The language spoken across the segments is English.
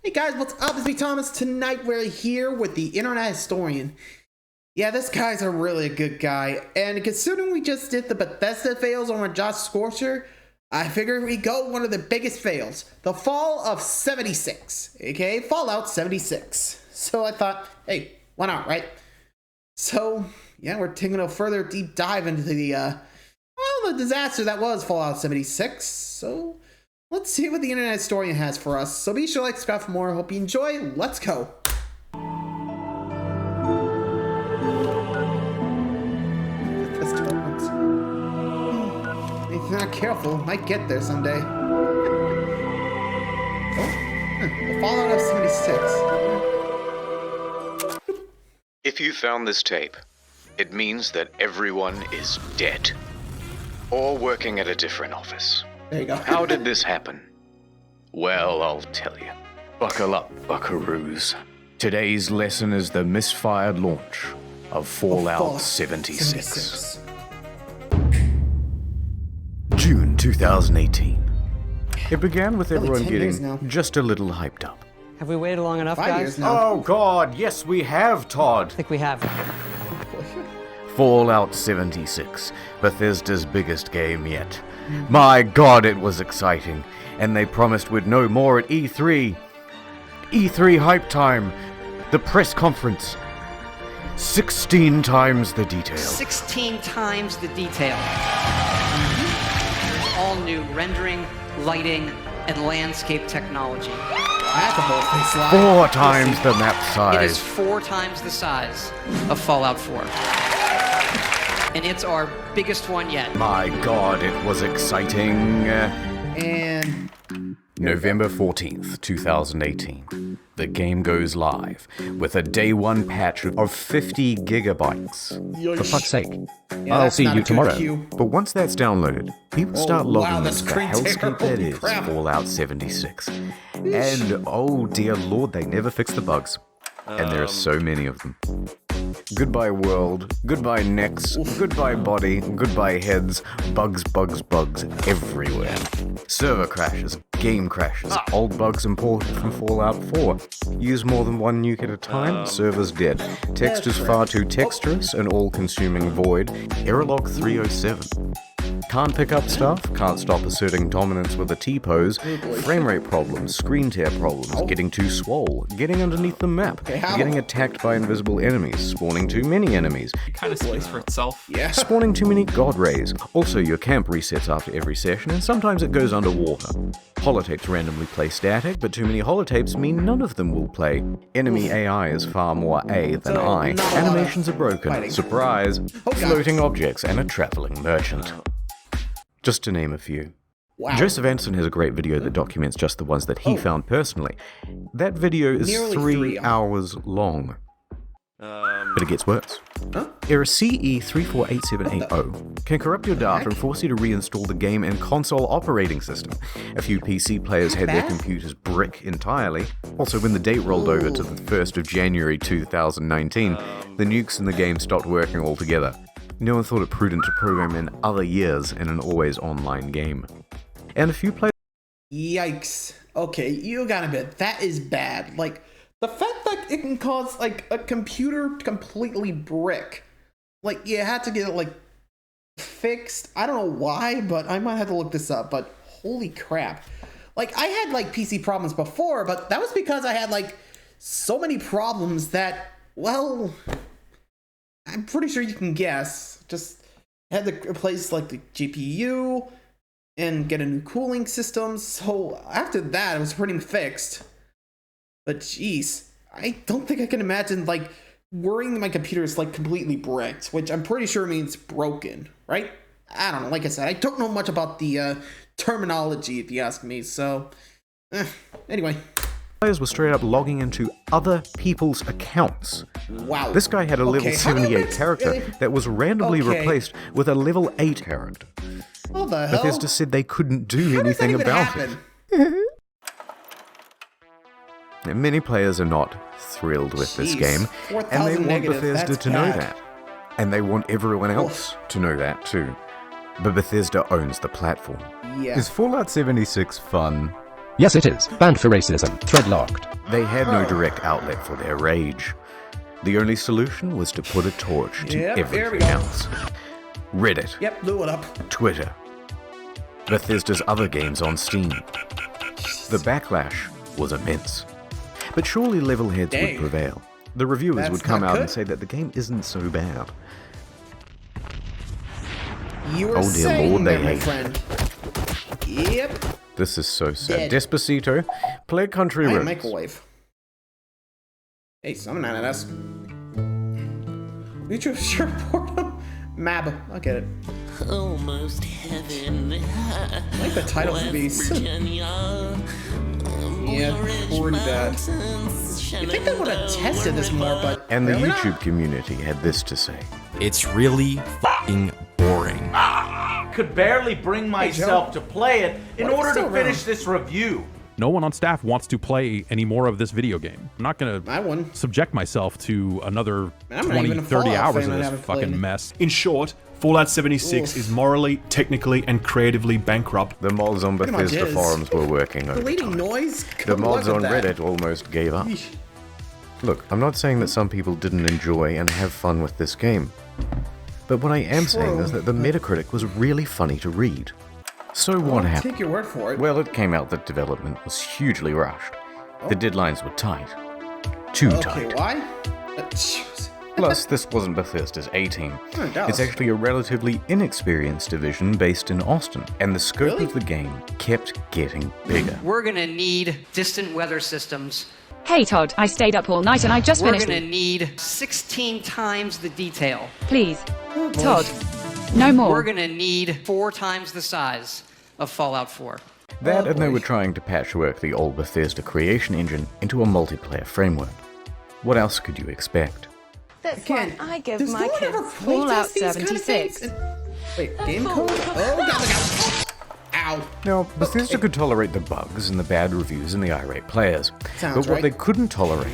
Hey guys, what's up? It's me, Thomas. Tonight we're here with the Internet Historian. Yeah, this guy's a really good guy, and considering we just did the Bethesda fails on Josh Scorcher, I figured we go one of the biggest fails, the fall of 76, aka Fallout 76. So I thought, hey, why not, right? So, yeah, we're taking a further deep dive into the disaster that was Fallout 76. So, let's see what the Internet Historian has for us. So be sure to like, subscribe for more. Hope you enjoy. Let's go. If you're not careful, might get there someday. The Fallout of 76. If you found this tape, it means that everyone is dead. Or working at a different office. There you go. How did this happen? Well, I'll tell you. Buckle up, buckaroos. Today's lesson is the misfired launch of Fallout 76. June 2018. It began with everyone getting just a little hyped up. Have we waited long enough, guys? Oh God, yes we have, Todd. I think we have. Fallout 76, Bethesda's biggest game yet. My God, it was exciting, and they promised we'd know more at E3. E3 hype time, the press conference. 16 times the detail. 16 times the detail. All new rendering, lighting, and landscape technology. That's a whole thing slide. 4 times the map size. It is 4 times the size of Fallout 4. And it's our biggest one yet. My God, it was exciting. And November 14th, 2018. The game goes live with a day 1 patch of 50 gigabytes. For fuck's sake. yeah, I'll that's see not you a good tomorrow. cue. But once that's downloaded, people start wow, logging the into the screen hellscape tear, that holy is crap. Fallout 76. And oh dear lord, they never fix the bugs. And there are so many of them. Goodbye world, goodbye necks, goodbye body, goodbye heads, bugs, bugs, bugs everywhere. Server crashes, game crashes, old bugs imported from Fallout 4. Use more than one nuke at a time, server's dead. Text is far too texturous, an all-consuming void. Error log 307. Can't pick up stuff, can't stop asserting dominance with a T-pose, frame rate problems, screen tear problems, getting too swole, getting underneath the map, getting attacked by invisible enemies, spawning too many enemies, It kind of speaks for itself. yeah. spawning too many god rays. Also, your camp resets after every session, and sometimes it goes underwater. Holotapes randomly play static, but too many holotapes mean none of them will play. Enemy AI is far more A than So, I. not a lot of Animations are broken. fighting. Surprise. God. Floating objects and a traveling merchant. Just to name a few. Wow. Joseph Anderson has a great video that documents just the ones that he found personally. That video is Nearly 3 3 hours long. But it gets worse. Error CE348780 can corrupt your data and force you to reinstall the game and console operating system. A few PC players had their computers brick entirely. Also, when the date rolled over to the 1st of January 2019, the nukes in the game stopped working altogether. No one thought it prudent to program in other years in an always online game. And a few players... Yikes. Okay, you gotta admit, that is bad. Like, the fact that it can cause, like, a computer to completely brick. Like, you had to get it, like, fixed. I don't know why, but I might have to look this up, but holy crap. Like, I had, like, PC problems before, but that was because I had, like, so many problems that, well, I'm pretty sure you can guess. Just had to replace, like, the GPU and get a new cooling system. So after that, it was pretty fixed. But jeez, I don't think I can imagine, like, worrying that my computer is, like, completely bricked, which I'm pretty sure means broken, right? I don't know. Like I said, I don't know much about the terminology, if you ask me. So, anyway. Players were straight up logging into other people's accounts. Wow. This guy had a level Okay, 78 character really? that was randomly Okay. replaced with a level 8 character. What the hell? Bethesda said they couldn't do How does that anything even about happen? it. And many players are not thrilled with this Jeez, game, and they 4,000 want negative, Bethesda that's to know bad. that. And they want everyone else to know that too. But Bethesda owns the platform. Yeah. Is Fallout 76 fun? Yes, it is. Banned for racism. Thread locked. They had no direct outlet for their rage. The only solution was to put a torch to Yep, there we everything go. else. Reddit, Yep, blew it up. Twitter, Bethesda's other games on Steam. The backlash was immense. But surely level heads would Dang. prevail. The reviewers That's would come not out and good. say that the game isn't so bad. You were Oh dear saying Lord, they that, my hate. friend. Yep. This is so sad. Dead. Despacito, play Country I Roads. microwave. Hey, summon at us. YouTube sure boredom. Mab, I'll get it. Almost heaven. I like the title for these. Yeah, pretty bad. You'd think they would have tested this more, but And the apparently YouTube not. community had this to say. It's really f***ing boring. Could barely bring myself to play it in What if order it's to still finish around? this review. No one on staff wants to play any more of this video game. I'm not going I to wouldn't. subject myself to another I'm not 20, even a 30 Fallout hours fan, of I this haven't fucking played. mess. In short, Fallout 76 Oof. is morally, technically, and creatively bankrupt. The mods on Pretty much Bethesda is. forums were working Deleting overtime. noise? The Good mods luck on with that. Reddit almost gave up. Yeesh. Look, I'm not saying that some people didn't enjoy and have fun with this game. But what I am saying True. is that the Metacritic was really funny to read. So what I'll happened? Take your word for it. Well, it came out that development was hugely rushed. The deadlines were tight. Too okay, tight. why? Jeez. Plus, this wasn't Bethesda's A-team. Oh, it does. It's actually a relatively inexperienced division based in Austin, and the scope Really? of the game kept getting bigger. We're gonna need distant weather systems. Hey Todd, I stayed up all night and I just We're finished. gonna need 16 times the detail. Please, Oh, boy. Todd, no more. We're gonna need 4 times the size of Fallout 4. That, Oh, and they boy. were trying to patchwork the old Bethesda creation engine into a multiplayer framework. What else could you expect? That's Again, why I give does my no one kids ever play Fallout test these kind of 76. things? Wait, game code? Oh, God. Ow. Now, Bethesda could tolerate the bugs and the bad reviews and the irate players, Sounds but what right. they couldn't tolerate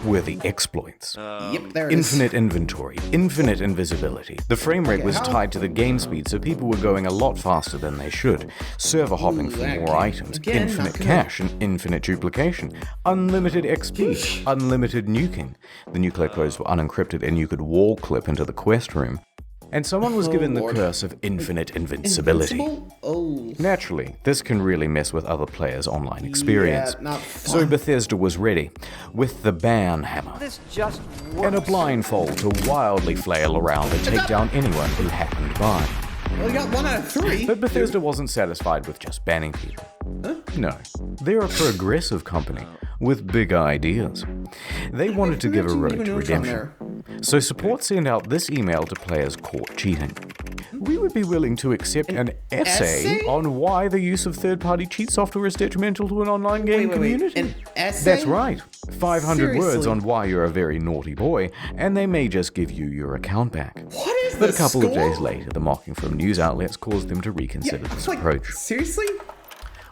were the exploits. Yep, there it is. Infinite inventory, infinite invisibility. The frame rate Okay, was how- tied to the game speed, so people were going a lot faster than they should. Server hopping Ooh, for that more can't- items, again, infinite not good. cache, and infinite duplication. Unlimited XP, unlimited nuking. The nuclear codes were unencrypted and you could wall clip into the quest room. And someone was Oh, given the Lord. curse of infinite invincibility. Invincible? Oh. Naturally, this can really mess with other players' online experience. Yeah, not So fun. Bethesda was ready, with the ban hammer This just and a blindfold to wildly flail around and take down anyone who happened by. Well, you got 1 out of 3. But Bethesda wasn't satisfied with just banning people. No, they're a progressive company with big ideas. They wanted to give a road to redemption. So support sent out this email to players caught cheating. We would be willing to accept an essay essay? on why the use of third-party cheat software is detrimental to an online game Wait. community. An essay? That's right. 500 words Seriously? on why you're a very naughty boy, and they may just give you your account back. What is But a this, couple of school? days later, the mocking from news outlets caused them to reconsider this Like, approach. seriously?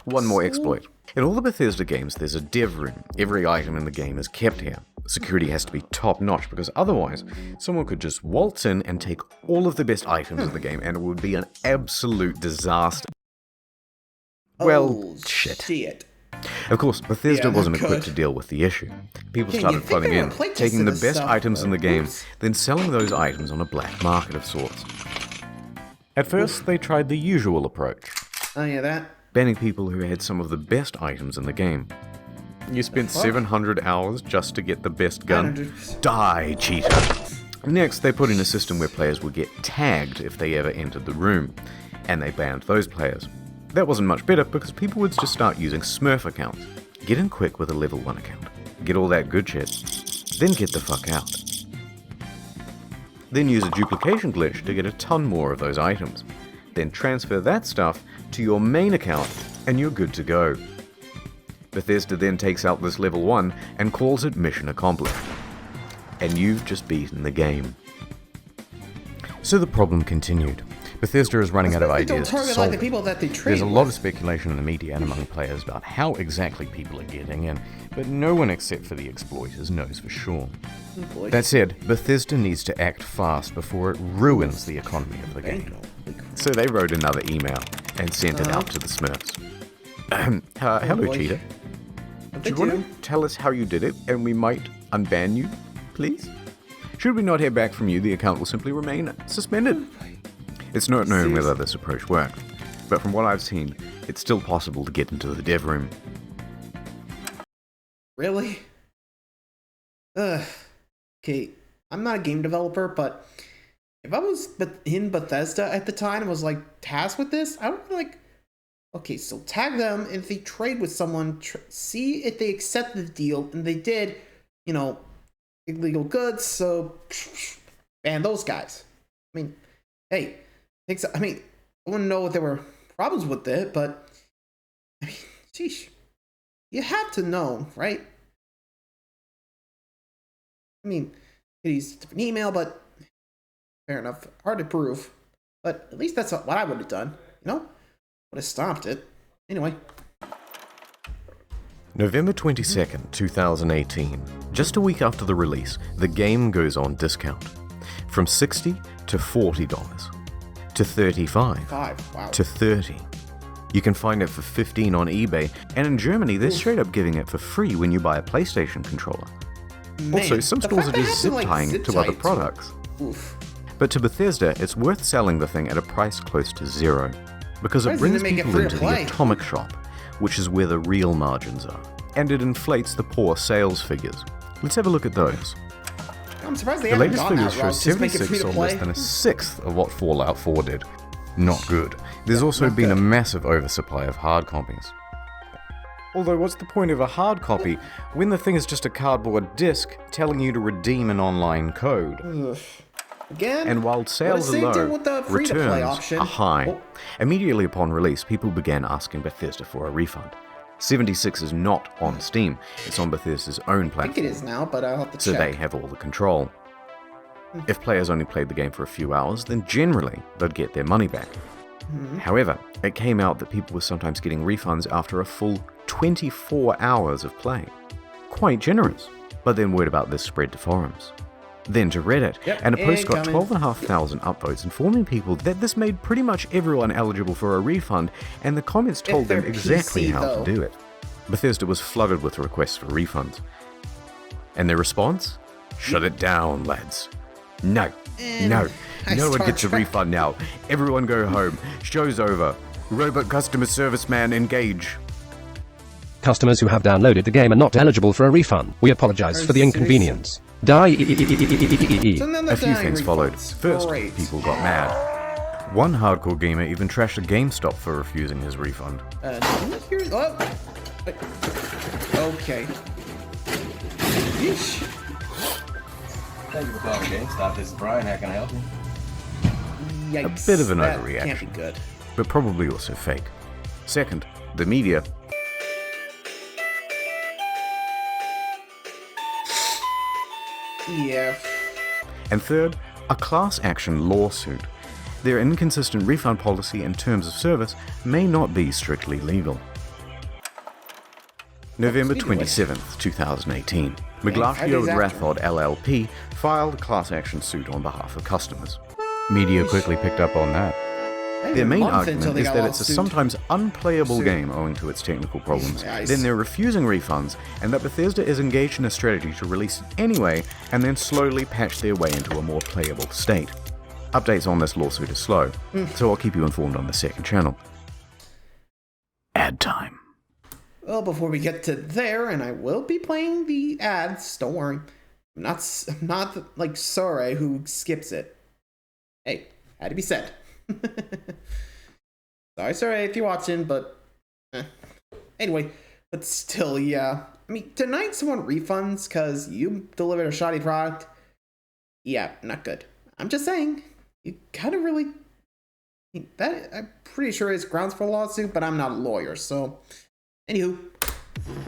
One more exploit. In all the Bethesda games, there's a dev room. Every item in the game is kept here. Security has to be top-notch because otherwise, someone could just waltz in and take all of the best items in the game and it would be an absolute disaster. Well, Oh, shit. Of course, Bethesda Yeah, wasn't not equipped good. to deal with the issue. People Yeah, started you'd think flooding they in, would've playtested taking the this best stuff, items in the but game, oops. then selling those items on a black market of sorts. At first, they tried the usual approach, Oh, yeah, that. banning people who had some of the best items in the game. You spent 700 hours just to get the best gun? 900. Die, cheater! Next, they put in a system where players would get tagged if they ever entered the room, and they banned those players. That wasn't much better because people would just start using Smurf accounts. Get in quick with a level 1 account. Get all that good shit. Then get the fuck out. Then use a duplication glitch to get a ton more of those items. Then transfer that stuff to your main account and you're good to go. Bethesda then takes out this level 1 and calls it mission accomplished. And you've just beaten the game. So the problem continued. Bethesda is running out of Especially don't ideas to target, solve like, the it. people that they trade There's a lot of with. speculation in the media and among players about how exactly people are getting in, but no one except for the exploiters knows for sure. Boy. That said, Bethesda needs to act fast before it ruins the economy of the game. So they wrote another email and sent it out to the Smurfs. Hello, boy. cheater. Do you want to tell us how you did it, and we might unban you, please? Should we not hear back from you, the account will simply remain suspended. It's not known whether this approach worked, but from what I've seen, it's still possible to get into the dev room. Really? Ugh. Okay, I'm not a game developer, but if I was in Bethesda at the time and was like tasked with this, I would be like, okay, so tag them, and if they trade with someone, see if they accept the deal, and they did, you know, illegal goods, so ban those guys. I mean, hey, I mean, I wouldn't know if there were problems with it, but I mean, sheesh, you have to know, right? I mean, you could use a different email, but fair enough, hard to prove. But at least that's what I would have done, you know? Would have stopped it. Anyway. November 22nd, 2018. Just a week after the release, the game goes on discount. From $60 to $40, to $35, Wow. to $30. You can find it for $15 on eBay, and in Germany, they're straight up giving it for free when you buy a PlayStation controller. Man, Also, some stores are just zip tying it to other products. Oof. But to Bethesda, it's worth selling the thing at a price close to zero, because it brings people into the atomic shop, which is where the real margins are, and it inflates the poor sales figures. Let's have a look at those. I'm surprised they The haven't latest gone figures that show route. Just make it 76 or free to less play. than a sixth of what Fallout 4 did. Not good. There's also been a massive oversupply of hard copies. Although what's the point of a hard copy when the thing is just a cardboard disc telling you to redeem an online code? Ugh. Again? And while sales are low, returns are high. Immediately upon release, people began asking Bethesda for a refund. 76 is not on Steam, it's on Bethesda's own I platform. think it is now, but I'll have to So check. they have all the control. If players only played the game for a few hours, then generally they'd get their money back. However, it came out that people were sometimes getting refunds after a full 24 hours of play. Quite generous. But then word about this spread to forums. Then to Reddit, and a post got 12,500 upvotes informing people that this made pretty much everyone eligible for a refund, and the comments told them exactly how to do it. Bethesda was flooded with requests for refunds. And their response? Shut it down, lads. No one gets a refund now. Everyone go home. Show's over. Robot customer service man engage. Customers who have downloaded the game are not eligible for a refund. We apologize for the inconvenience. Die. A few things followed. First, people got mad. One hardcore gamer even trashed a GameStop for refusing his refund. Okay. Yeesh. Thank you for calling GameStop. This is Brian. How can I help you? Yikes. A bit of an That overreaction. Can't be good. But probably also fake. Second, the media. Yeah. And third, a class action lawsuit. Their inconsistent refund policy and terms of service may not be strictly legal. November 27th, 2018. Maglatio and Rathod LLP filed a class action suit on behalf of customers. Media quickly picked up on that. Their main argument is that it's a sometimes unplayable game owing to its technical problems. Then they're refusing refunds, and that Bethesda is engaged in a strategy to release it anyway and then slowly patch their way into a more playable state. Updates on this lawsuit are slow, so I'll keep you informed on the second channel. Ad time. Well, before we get to there, and I will be playing the ads, don't worry. I'm not like Sore who skips it. Hey, had to be said. Sorry if you're watching, but anyway, but still, yeah. I mean, denied someone refunds because you delivered a shoddy product, yeah, not good. I'm just saying, you gotta really, that I'm pretty sure is grounds for a lawsuit, but I'm not a lawyer, so anywho.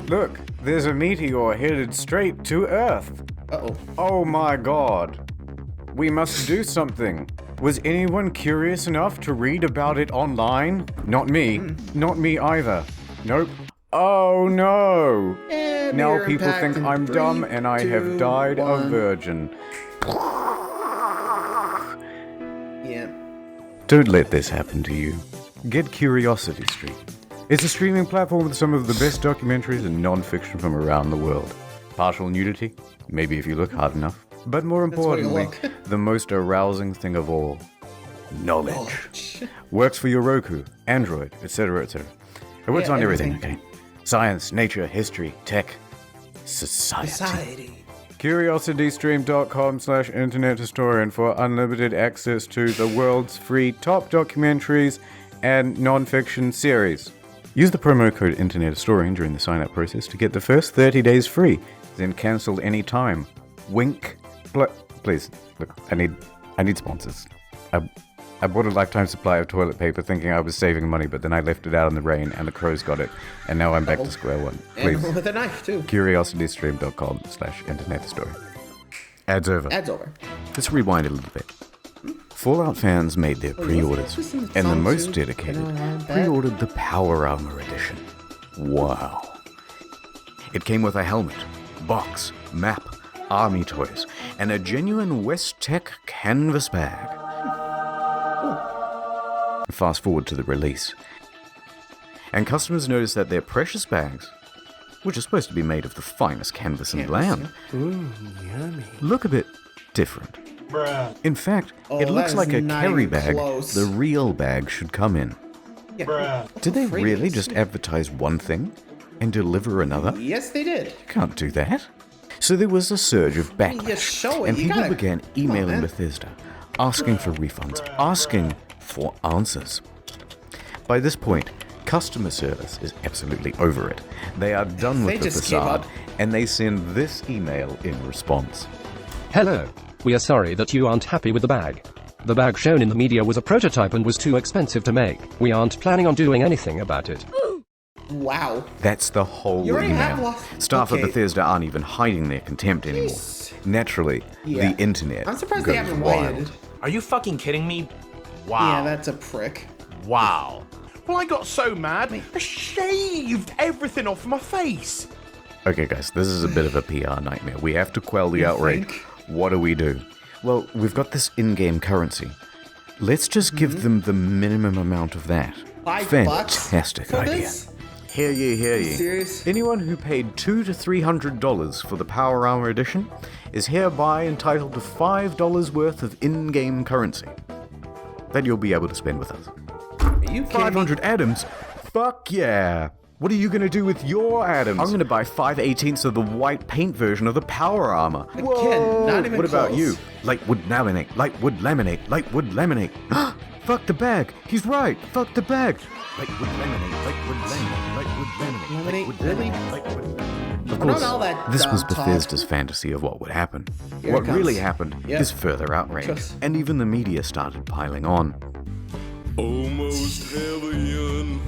Look, there's a meteor headed straight to Earth. Uh-oh. Oh my god. We must do something. Was anyone curious enough to read about it online? Not me. Not me either. Nope. Oh no. Now people think I'm dumb and I have died a virgin. Yeah. Don't let this happen to you. Get Curiosity Street. It's a streaming platform with some of the best documentaries and non-fiction from around the world. Partial nudity? Maybe if you look hard enough. But more importantly, the most arousing thing of all, knowledge. Works for your Roku, Android, etc., etc. It works on everything, okay? Science, nature, history, tech, society. CuriosityStream.com/internethistorian for unlimited access to the world's free top documentaries and non-fiction series. Use the promo code InternetHistorian during the sign-up process to get the first 30 days free, then cancel any time. Wink. Please, look, I need sponsors. I bought a lifetime supply of toilet paper thinking I was saving money, but then I left it out in the rain and the crows got it, and now I'm back to square one. Please. And with a knife, too. CuriosityStream.com/internethistorian. Ads over. Ads over. Let's rewind a little bit. Fallout fans made their pre-orders, and the most dedicated pre-ordered the Power Armor Edition. Wow. It came with a helmet, box, map, army toys, and a genuine West Tech canvas bag. Fast forward to the release, and customers noticed that their precious bags, which are supposed to be made of the finest canvas in the land, look a bit different. In fact, it looks like a carry bag the real bag should come in. Did they really just advertise one thing and deliver another? Yes, they did. You can't do that. So there was a surge of backlash, and people began emailing Bethesda, asking for refunds, asking for answers. By this point, customer service is absolutely over it. They are done with the facade, and they send this email in response. Hello. We are sorry that you aren't happy with the bag. The bag shown in the media was a prototype and was too expensive to make. We aren't planning on doing anything about it. Wow. That's the whole email. Staff at Bethesda aren't even hiding their contempt anymore. Naturally, the internet I'm surprised they goes haven't wild. waited. Are you fucking kidding me? Wow. Yeah, that's a prick. Wow. Well, I got so mad, I shaved everything off my face. Okay, guys, this is a bit of a PR nightmare. We have to quell the outrage. What do we do? Well, we've got this in-game currency. Let's just give them the minimum amount of that. Fantastic idea. Hear ye, hear ye. Serious? Anyone who paid $200 to $300 for the Power Armor Edition is hereby entitled to $5 worth of in-game currency that you'll be able to spend with us. Are you 500 atoms? Fuck yeah! What are you gonna do with your atoms? I'm gonna buy 5/18 of the white paint version of the Power Armor. Whoa! Not even what about close. you? Light wood laminate, light wood laminate, light wood laminate. Fuck the bag! He's right! Fuck the bag! Light wood laminate, light wood laminate, light wood laminate, light wood laminate, light wood. Of course, this was Bethesda's fantasy of what would happen. What really happened is further outrage, and even the media started piling on. Almost heaven.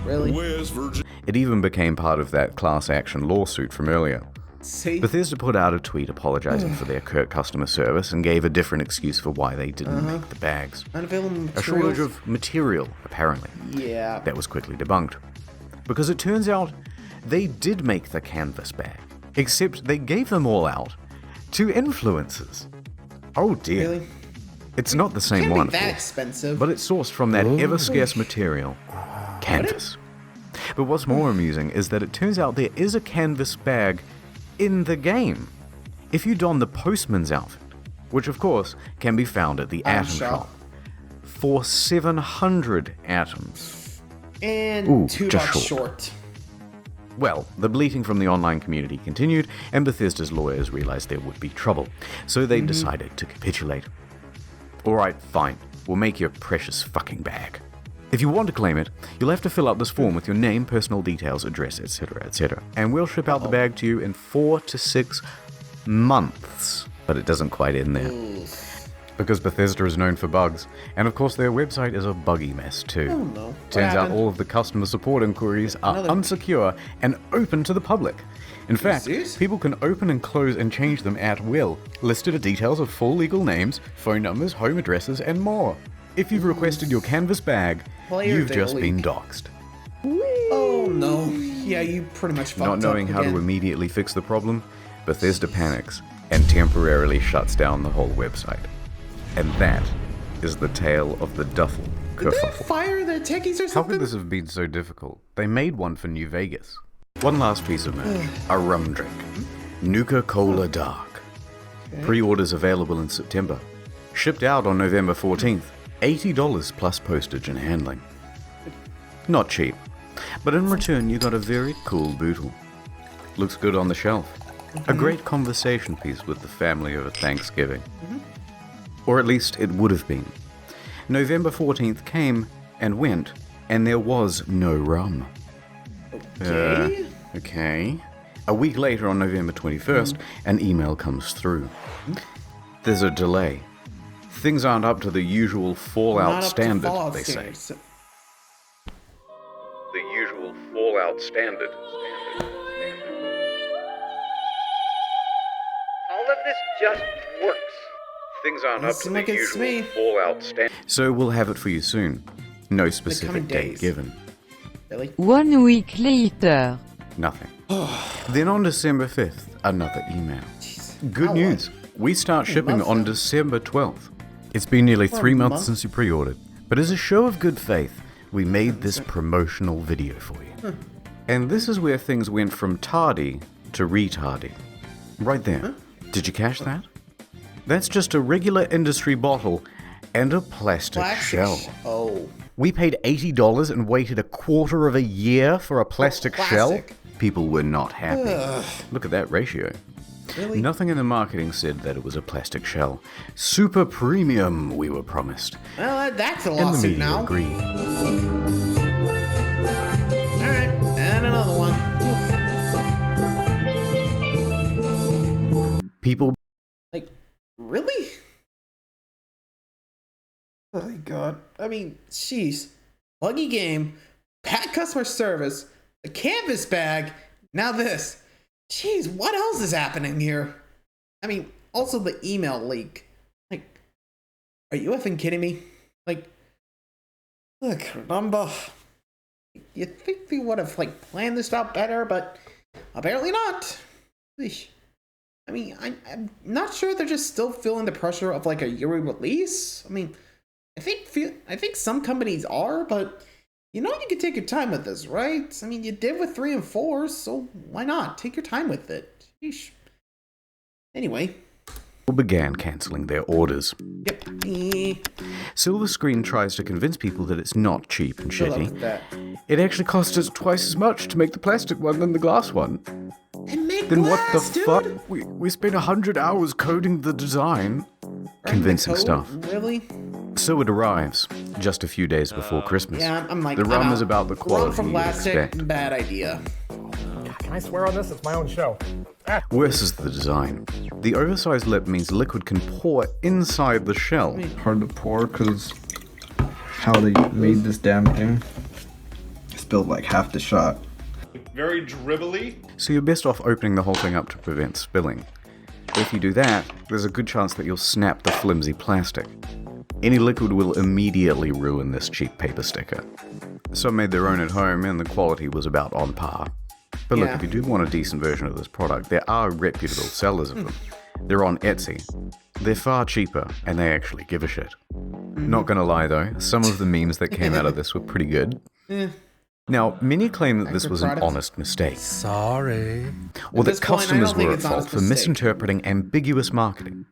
Really? West Virginia. It even became part of that class action lawsuit from earlier. See? Bethesda put out a tweet apologizing for their curt customer service and gave a different excuse for why they didn't make the bags. A shortage of material, apparently. Yeah. That was quickly debunked. Because it turns out they did make the canvas bag, except they gave them all out to influencers. Oh dear. Really? It's not the same Can't one, be that of course, expensive. but it's sourced from that ever-scarce material, canvas. But what's more amusing is that it turns out there is a canvas bag in the game. If you don the postman's outfit, which of course can be found at the Atom Shop, for 700 atoms. And $2 just short. Well, the bleating from the online community continued, and Bethesda's lawyers realized there would be trouble, so they decided to capitulate. Alright, fine, we'll make your precious fucking bag. If you want to claim it, you'll have to fill out this form with your name, personal details, address, etc., etc. And we'll ship out the bag to you in 4 to 6 months. But it doesn't quite end there. Because Bethesda is known for bugs, and of course their website is a buggy mess too. Oh no. Turns out all of the customer support inquiries are unsecure and open to the public. In fact, people can open and close and change them at will. Listed are details of full legal names, phone numbers, home addresses, and more. If you've requested your canvas bag, you've just been doxxed. Oh no. Yeah, you pretty much fucked up. Not knowing how to immediately fix the problem, Bethesda panics and temporarily shuts down the whole website. And that is the tale of the duffel Did they kerfuffle. fire the techies or How something? could this have been so difficult? They made one for New Vegas. One last piece of merch. A rum drink. Nuka-Cola Dark. Pre-orders available in September. Shipped out on November 14th. $80 plus postage and handling. Not cheap. But in return you got a very cool bootle. Looks good on the shelf. A great conversation piece with the family over Thanksgiving. Or at least it would have been. November 14th came and went, and there was no rum. Okay. A week later, on November 21st, an email comes through. There's a delay. Things aren't up to the usual Fallout standard, they say. The usual Fallout standard. All of this just works. Things aren't up to like the it's usual me. Fallout standard. So we'll have it for you soon. No specific coming date days. given. Really? 1 week later. Nothing. Then on December 5th, another email. Good How news. We start shipping months on now. December 12th. It's been nearly For a 3 months month? since you pre-ordered, but as a show of good faith, we made this promotional video for you. And this is where things went from tardy to retardy. Right there. Did you catch that? That's just a regular industry bottle and a plastic shell. Oh. We paid $80 and waited a quarter of a year for a plastic shell? Plastic. People were not happy. Look at that ratio. Really? Nothing in the marketing said that it was a plastic shell. Super premium, we were promised. Well, that's a And the lawsuit media now. agreed. Alright, and another one. People Like, really? Oh my god. I mean, jeez. Buggy game, bad customer service, a canvas bag, now this. Jeez, what else is happening here? I mean, also the email leak. Like, are you effing kidding me? Like, look, Rumba. You'd think they would have, like, planned this out better, but apparently not. Eesh. I mean, I'm not sure they're just still feeling the pressure of, like, a yearly release. I mean, I think some companies are, but you know you can take your time with this, right? I mean, you did with 3 and 4, so why not? Take your time with it. Sheesh. Anyway. began cancelling their orders. Yep. Silver Screen tries to convince people that it's not cheap and Good luck shitty. with that. It actually costs us twice as much to make the plastic one than the glass one. And make Then glass, what the dude. fuck? We spent 100 hours coding the design. Convincing Code? stuff. Really? So it arrives, just a few days before Christmas. Yeah, I'm like, the rum I'm is out. about the Rum quality from you plastic, expect. bad idea. Can I swear on this? It's my own show. Worse is the design. The oversized lip means liquid can pour inside the shell. Hard to pour because how they made this damn thing. Spilled like half the shot. Very dribbly. So you're best off opening the whole thing up to prevent spilling. If you do that, there's a good chance that you'll snap the flimsy plastic. Any liquid will immediately ruin this cheap paper sticker. Some made their own at home and the quality was about on par. But look, Yeah. if you do want a decent version of this product, there are reputable sellers of them. They're on Etsy. They're far cheaper, and they actually give a shit. Not gonna lie though, some of the memes that came out of this were pretty good. Now, many claim that this was an honest mistake. Sorry. Or At that this point, I customers don't think were at it's fault honest for mistake. misinterpreting ambiguous marketing.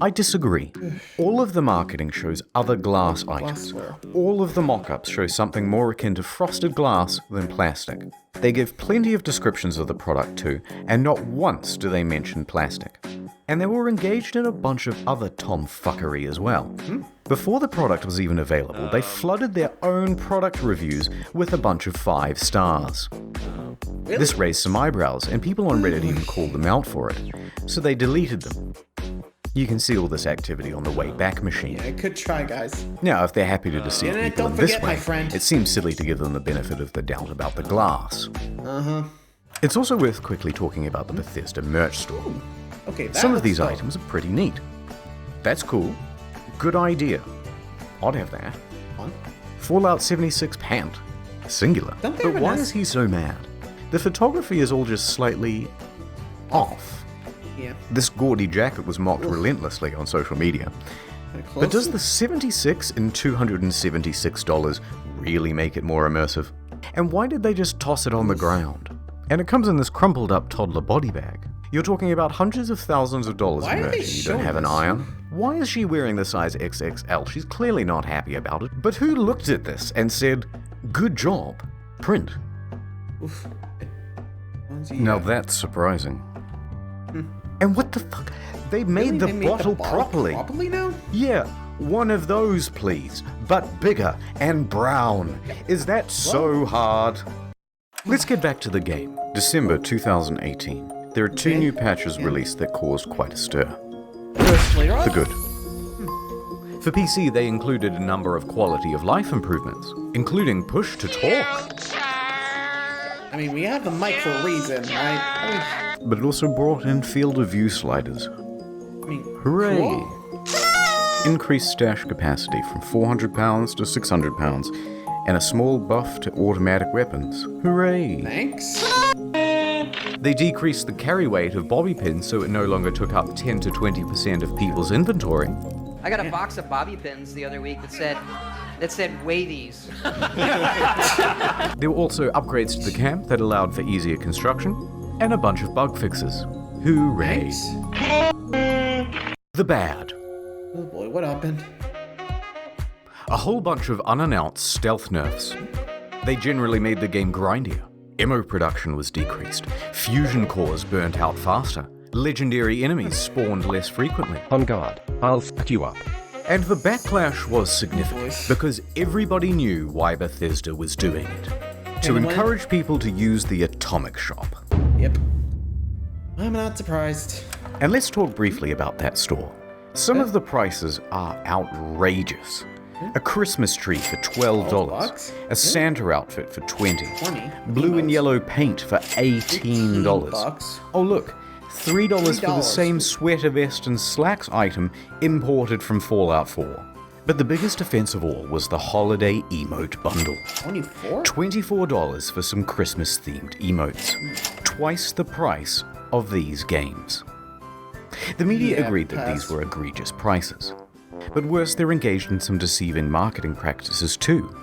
I disagree. All of the marketing shows other glass items. Glassware. All of the mock-ups show something more akin to frosted glass than plastic. They give plenty of descriptions of the product too, and not once do they mention plastic. And they were engaged in a bunch of other tomfuckery as well. Before the product was even available, they flooded their own product reviews with a bunch of 5 stars. This raised some eyebrows, and people on Reddit even called them out for it, so they deleted them. You can see all this activity on the Wayback Machine. I could try, guys. Now, if they're happy to deceive Internet, people don't in this forget, my way, friend. it seems silly to give them the benefit of the doubt about the glass. It's also worth quickly talking about the Bethesda merch store. Okay, that Some of looks these dope. items are pretty neat. That's cool. Good idea. I'd have that. Fallout 76 pant. Singular. Don't they But have a why nice- is he so mad? The photography is all just slightly off. Yeah. This gaudy jacket was mocked relentlessly on social media. But does the $76 and $276 really make it more immersive? And why did they just toss it on the ground? And it comes in this crumpled up toddler body bag. You're talking about hundreds of thousands of dollars in merch. You don't have an eye on. Why is she wearing the size XXL? She's clearly not happy about it. But who looked at this and said, "Good job, print"? Oof. Now that's surprising. And what the fuck? They made the bottle properly. Properly now? Yeah, one of those, please. But bigger and brown. Is that so hard? Let's get back to the game. December 2018. There are two new patches released that caused quite a stir. The good. For PC, they included a number of quality of life improvements, including push to talk. I mean, we have the mic for a reason, right? But it also brought in field of view sliders. Hooray! Cool. Increased stash capacity from 400 pounds to 600 pounds, and a small buff to automatic weapons. Hooray! Thanks. They decreased the carry weight of bobby pins so it no longer took up 10 to 20% of people's inventory. I got a box of bobby pins the other week that said weigh these. There were also upgrades to the camp that allowed for easier construction, and a bunch of bug fixes. Hooray! The bad. Oh boy, what happened? A whole bunch of unannounced stealth nerfs. They generally made the game grindier. Ammo production was decreased. Fusion cores burnt out faster. Legendary enemies spawned less frequently. On guard, I'll fuck you up. And the backlash was significant because everybody knew why Bethesda was doing it. To encourage people to use the Atomic Shop. Yep. I'm not surprised. And let's talk briefly about that store. Some of the prices are outrageous. A Christmas tree for $12, a Santa outfit for $20, blue and yellow paint for $18. Oh look, $3 for the same sweater vest and slacks item imported from Fallout 4. But the biggest offense of all was the holiday emote bundle. 24? $24 for some Christmas themed emotes. Twice the price of these games. The media agreed that these were egregious prices. But worse, they're engaged in some deceiving marketing practices too.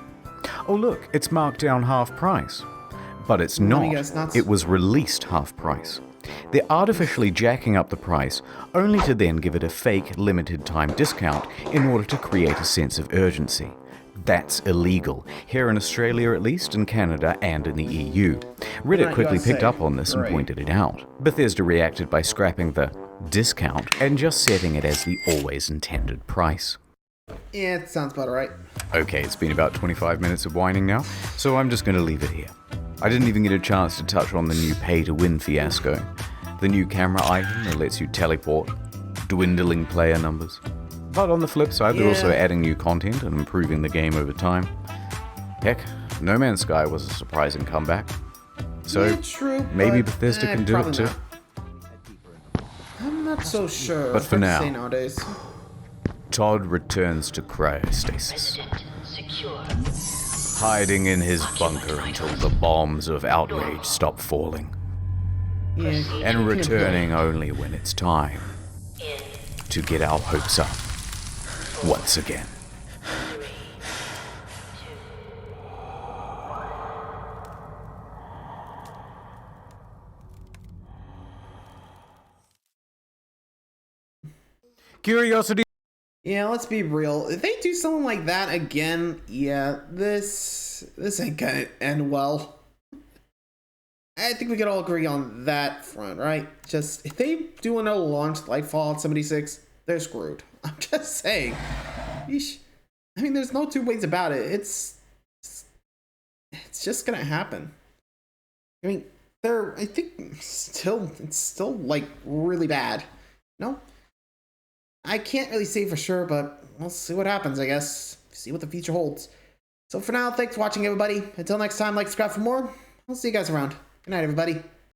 Oh look, it's marked down half price. But it's not. It was released half price. They're artificially jacking up the price, only to then give it a fake limited time discount in order to create a sense of urgency. That's illegal, here in Australia at least, in Canada and in the EU. Reddit quickly picked up on this and pointed it out. Bethesda reacted by scrapping the discount and just setting it as the always intended price. Yeah, it sounds about right. Okay, it's been about 25 minutes of whining now, so I'm just going to leave it here. I didn't even get a chance to touch on the new pay-to-win fiasco, the new camera item that lets you teleport, dwindling player numbers. But on the flip side, they're also adding new content and improving the game over time. Heck, No Man's Sky was a surprising comeback. So maybe Bethesda can do it too. I'm not so sure. But for now, Todd returns to cryostasis, hiding in his bunker until the bombs of outrage stop falling, and returning only when it's time to get our hopes up once again. Curiosity. Yeah, let's be real. If they do something like that again, yeah, this ain't gonna end well. I think we can all agree on that front, right? Just, if they do another launch like Fallout 76, they're screwed. I'm just saying. Yeesh. I mean, there's no two ways about it. It's just gonna happen. I mean, I think it's still like really bad. No? I can't really say for sure, but we'll see what happens, I guess. See what the future holds. So for now, thanks for watching, everybody. Until next time, like, subscribe for more. I'll see you guys around. Good night, everybody.